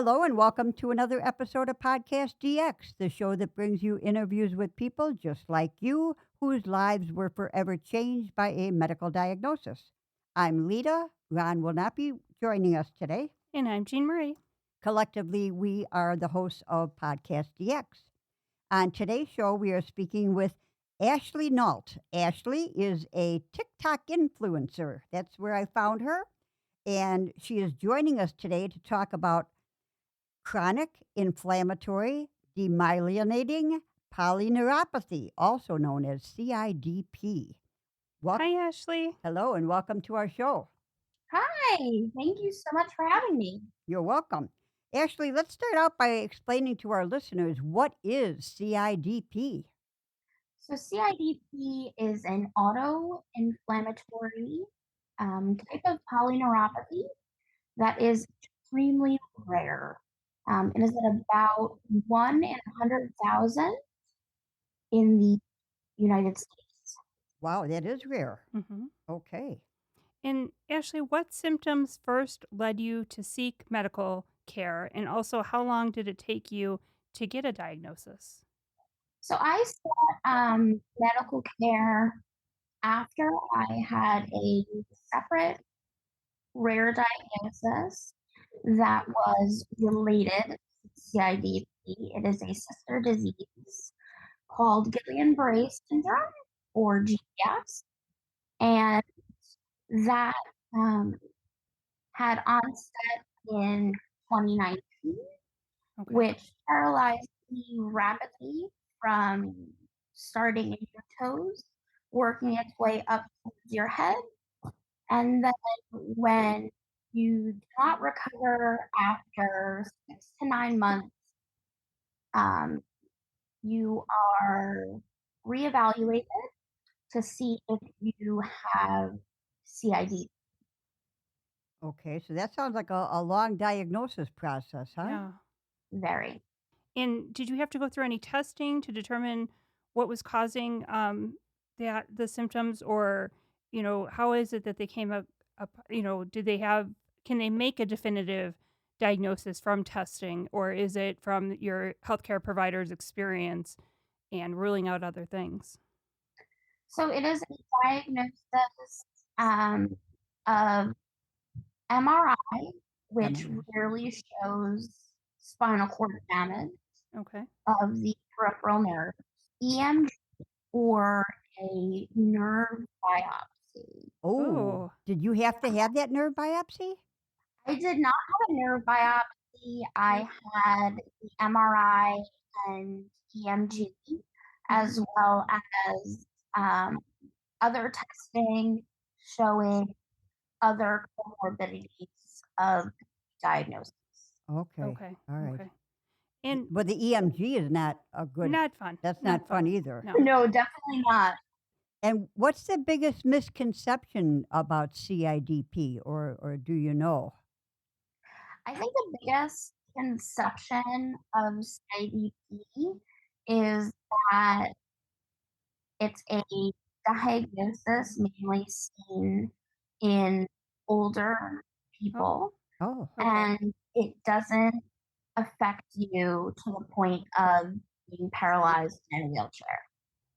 Hello, and welcome to another episode of Podcast DX, the show that brings you interviews with people just like you whose lives were forever changed by a medical diagnosis. I'm Lita. Ron will not be joining us today. And I'm Jean Marie. Collectively, we are the hosts of Podcast DX. On today's show, we are speaking with Ashley Nault. Ashley is a TikTok influencer. That's where I found her. And she is joining us today to talk about chronic inflammatory demyelinating polyneuropathy, also known as CIDP. Hi, Ashley. Hello, and welcome to our show. Hi, thank you so much for having me. You're welcome. Ashley, let's start out by explaining to our listeners what is CIDP. So, CIDP is an autoinflammatory type of polyneuropathy that is extremely rare. It is at about 1 in 100,000 in the United States. Wow, that is rare. Mm-hmm. Okay. And Ashley, what symptoms first led you to seek medical care? And also, how long did it take you to get a diagnosis? So, I sought medical care after I had a separate rare diagnosis that was related to CIDP. It is a sister disease called Guillain-Barré syndrome, or GBS, and that had onset in 2019, Okay. which paralyzed me rapidly from starting in your toes, working its way up towards your head. And then when you do not recover after 6 to 9 months, you are reevaluated to see if you have CID. Okay, so that sounds like a long diagnosis process, huh? Yeah. Very. And did you have to go through any testing to determine what was causing the symptoms, or how is it that they came up? Can they make a definitive diagnosis from testing, or is it from your healthcare provider's experience and ruling out other things? So it is a diagnosis of MRI, which MRI. rarely shows spinal cord damage Okay. of the peripheral nerve, EMG, or a nerve biopsy. Oh, did you have to have that nerve biopsy? I did not have a nerve biopsy. I had the MRI and EMG, as well as other testing showing other comorbidities of diagnosis. Okay. Okay. All right. Okay. And But the EMG is not a good. not fun. That's not fun either. No. No, definitely not. And what's the biggest misconception about CIDP, or do you know? I think the biggest conception of CIDP is that it's a diagnosis mainly seen in older people, Oh, Okay. and it doesn't affect you to the point of being paralyzed in a wheelchair.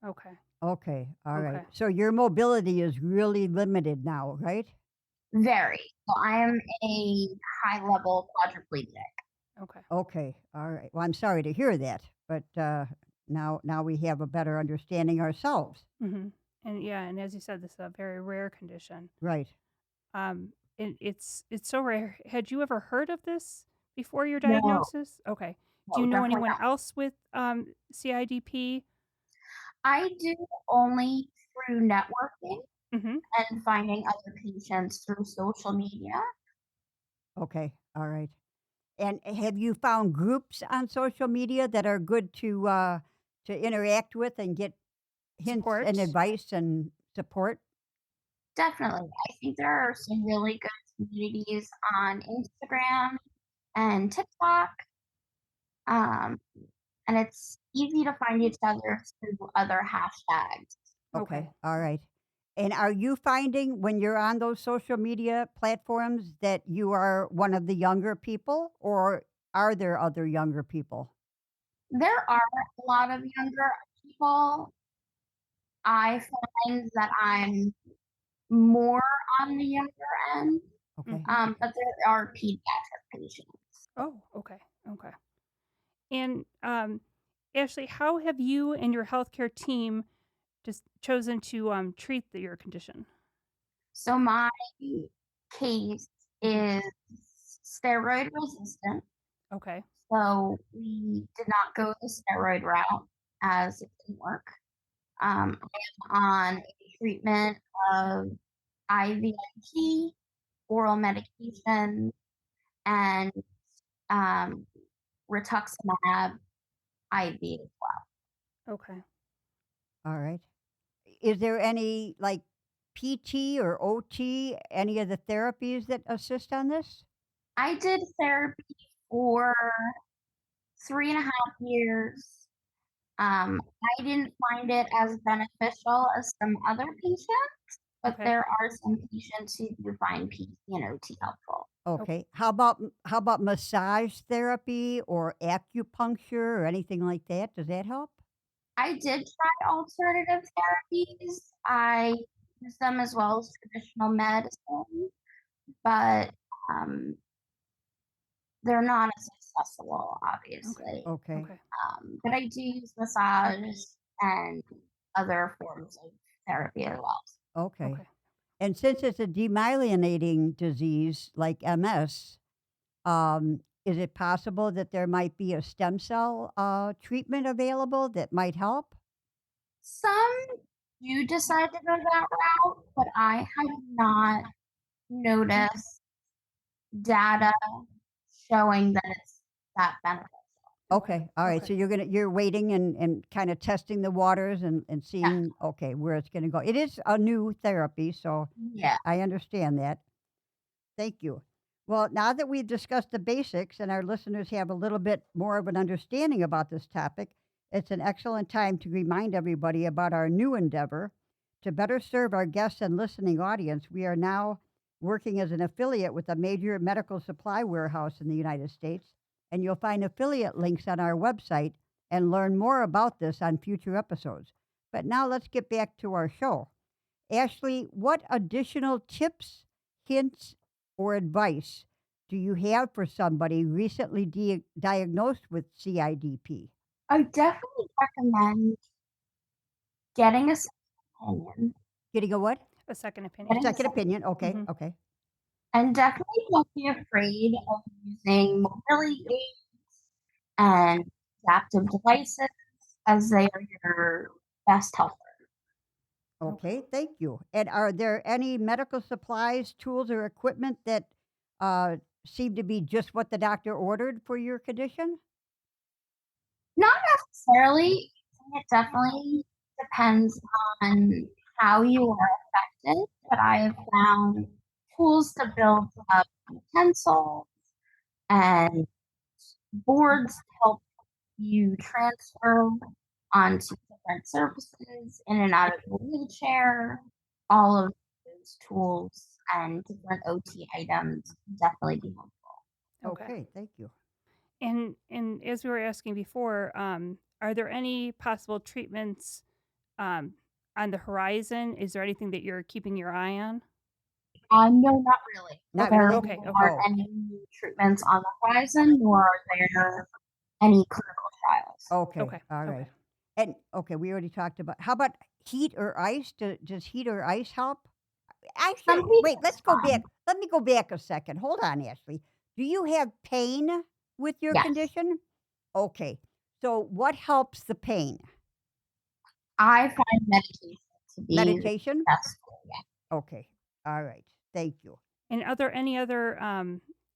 Okay. okay. All right. Okay. So your mobility is really limited now, right? Very. So I am a high-level quadriplegic. Okay. Okay. All right. Well, I'm sorry to hear that, but now we have a better understanding ourselves. Mm-hmm. And as you said, this is a very rare condition. Right. It's so rare. Had you ever heard of this before your No. diagnosis? Okay. Do No, you know definitely anyone not. else with CIDP? I do only through networking Mm-hmm. and finding other patients through social media. Okay. All right. And have you found groups on social media that are good to interact with and get hints Support? and advice and support? Definitely. I think there are some really good communities on Instagram and TikTok. And it's easy to find each other through other hashtags. Okay. All right. And are you finding when you're on those social media platforms that you are one of the younger people, or are there other younger people? There are a lot of younger people. I find that I'm more on the younger end, Okay. but there are pediatric patients. Oh, okay. Okay. And Ashley, how have you and your healthcare team just chosen to treat your condition? So my case is steroid resistant. Okay. So we did not go the steroid route as it didn't work. I am on a treatment of IVIG, oral medication, and um, rituximab IV as well. Okay. All right. Is there any like PT or OT, any of the therapies that assist on this? I did therapy for 3.5 years. I didn't find it as beneficial as some other patients, but Okay. there are some patients who do find PT and OT helpful. Okay. Okay. How about massage therapy or acupuncture or anything like that? Does that help? I did try alternative therapies. I use them as well as traditional medicine, but um, they're not as accessible, Okay. obviously. Okay. Okay. But I do use massage and other forms of therapy as well. Okay. Okay. And since it's a demyelinating disease like MS, is it possible that there might be a stem cell treatment available that might help? Some do decide to go that route, but I have not noticed data showing that it's that beneficial. Okay. Okay. All right. Okay. So you're waiting and kind of testing the waters and Yeah. seeing okay where it's going to go. It is a new therapy, so Yeah. I understand that. Thank you. Well, now that we've discussed the basics and our listeners have a little bit more of an understanding about this topic, it's an excellent time to remind everybody about our new endeavor. To better serve our guests and listening audience, we are now working as an affiliate with a major medical supply warehouse in the United States, and you'll find affiliate links on our website and learn more about this on future episodes. But now let's get back to our show. Ashley, what additional tips, hints, or advice do you have for somebody recently diagnosed with CIDP? I definitely recommend getting a second opinion. Getting a what? A second A opinion. Getting a second second, opinion. Okay. Hmm. Okay. and definitely don't be afraid of using mobility aids and adaptive devices as they are your best helper. Okay. Okay. Thank you. And are there any medical supplies, tools, or equipment that uh, seem to be just what the doctor ordered for your condition? Not necessarily. It definitely depends on how you are affected, but I have found tools to build up utensils and boards to help you transfer onto different surfaces in and out of the wheelchair. All of those tools and different OT items can definitely be helpful. Okay. Okay. Thank you. And as we were asking before, are there any possible treatments um, on the horizon? Is there anything that you're keeping your eye on? No, not really. Not There really. Okay. Okay. aren't Oh. any new treatments on the horizon, nor are there any clinical trials. Okay. Okay. All Okay. right. And okay, we already talked about. How about heat or ice? Does heat or ice help? Some Actually, wait, people let's go back. respond. Let me go back a second. Hold on, Ashley. Do you have pain with your Yes, condition? Okay. So, what helps the pain? I find medication to be the Meditation? best tool. Yeah. Okay. All right. Thank you. And are there any other,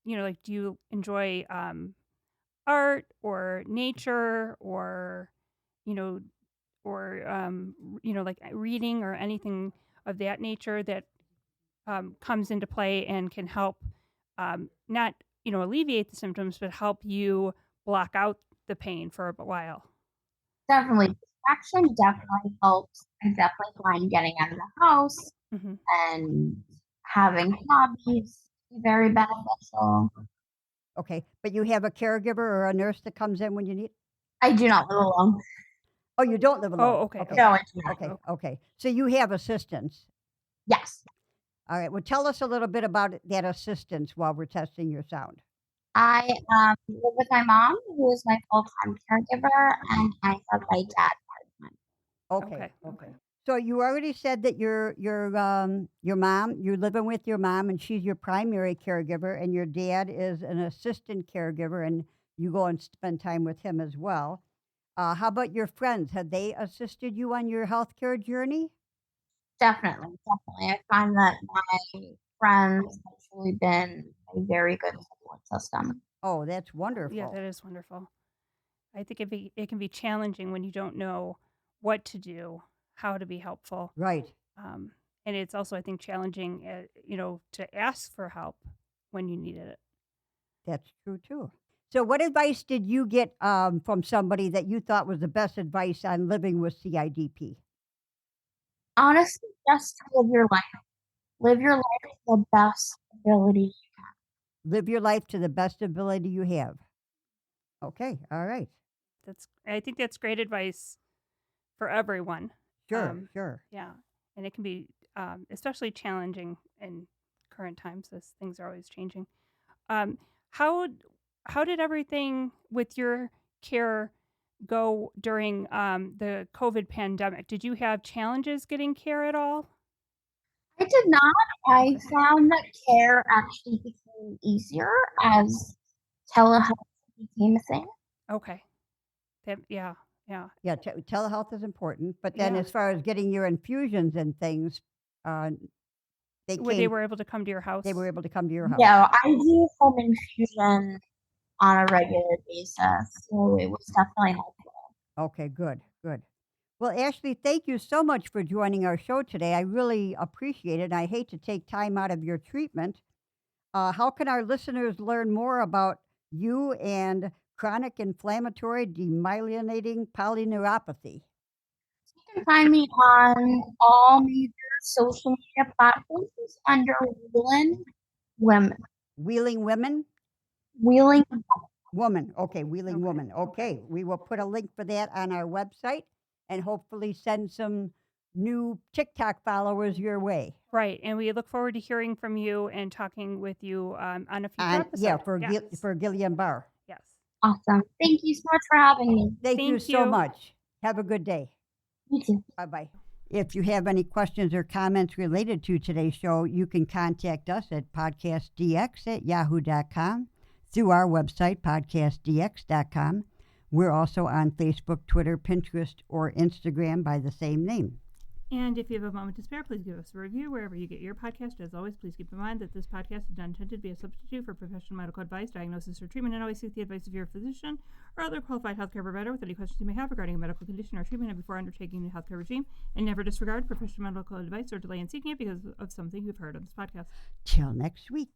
like, do you enjoy art or nature or, you know, like reading or anything of that nature that comes into play and can help not, alleviate the symptoms, but help you block out the pain for a while? Definitely, distraction definitely helps. I definitely find getting out of the house Hmm. and having hobbies very beneficial. Okay, but you have a caregiver or a nurse that comes in when you need. I do not live alone. Oh, you don't live alone. Oh, okay. Okay. No, I do not. Okay. Okay. So you have assistance. Yes. All right. Well, tell us a little bit about that assistance while we're testing your sound. I live with my mom, who is my full-time caregiver, and I have my dad part-time. Okay. Okay. So you already said that your mom, you're living with your mom, and she's your primary caregiver, and your dad is an assistant caregiver, and you go and spend time with him as well. How about your friends? Have they assisted you on your healthcare journey? Definitely. I find that my friends have truly been a very good support system. Oh, that's wonderful. Yeah, that is wonderful. I think it can be challenging when you don't know what to do, how to be helpful. Right. And it's also, I think, challenging, to ask for help when you needed it. That's true too. So, what advice did you get from somebody that you thought was the best advice on living with CIDP? Honestly, just to live your life. Live your life to the best ability. Live your life to the best ability you have. Okay. All right. I think that's great advice for everyone. Sure. Sure. Yeah, and it can be especially challenging in current times as things are always changing. Um, how did everything with your care go during the COVID pandemic? Did you have challenges getting care at all? I did not. I Okay. found that care actually became easier as telehealth became a thing. Okay. Yeah. Yeah. Telehealth is important, but then Yeah. as far as getting your infusions and things, uh, they They were able to come to your house. They were able to come to your house. Yeah, I do home infusion on a regular basis, so it was definitely helpful. Okay, good, good. Well, Ashley, thank you so much for joining our show today. I really appreciate it. I hate to take time out of your treatment. How can our listeners learn more about you and chronic inflammatory demyelinating polyneuropathy? You can find me on all major social media platforms under Wheeling Women. Wheeling Women? Wheeling Woman. Okay, Wheeling Okay, Woman. Okay, we will put a link for that on our website and hopefully send some new TikTok followers your way. Right, and we look forward to hearing from you and talking with you on a future episode. Yeah, for Yes. for Guillain-Barré. Yes. Awesome. Thank you so much for having me. Thank you Thank so you. much. Have a good day. You too. Bye-bye. If you have any questions or comments related to today's show, you can contact us at podcastdx@yahoo.com, through our website, podcastdx.com. We're also on Facebook, Twitter, Pinterest, or Instagram by the same name. And if you have a moment to spare, please give us a review wherever you get your podcast. As always, please keep in mind that this podcast is not intended to be a substitute for professional medical advice, diagnosis, or treatment, and always seek the advice of your physician or other qualified healthcare provider with any questions you may have regarding a medical condition or treatment and before undertaking the healthcare regime. And never disregard professional medical advice or delay in seeking it because of something you've heard on this podcast. Till next week.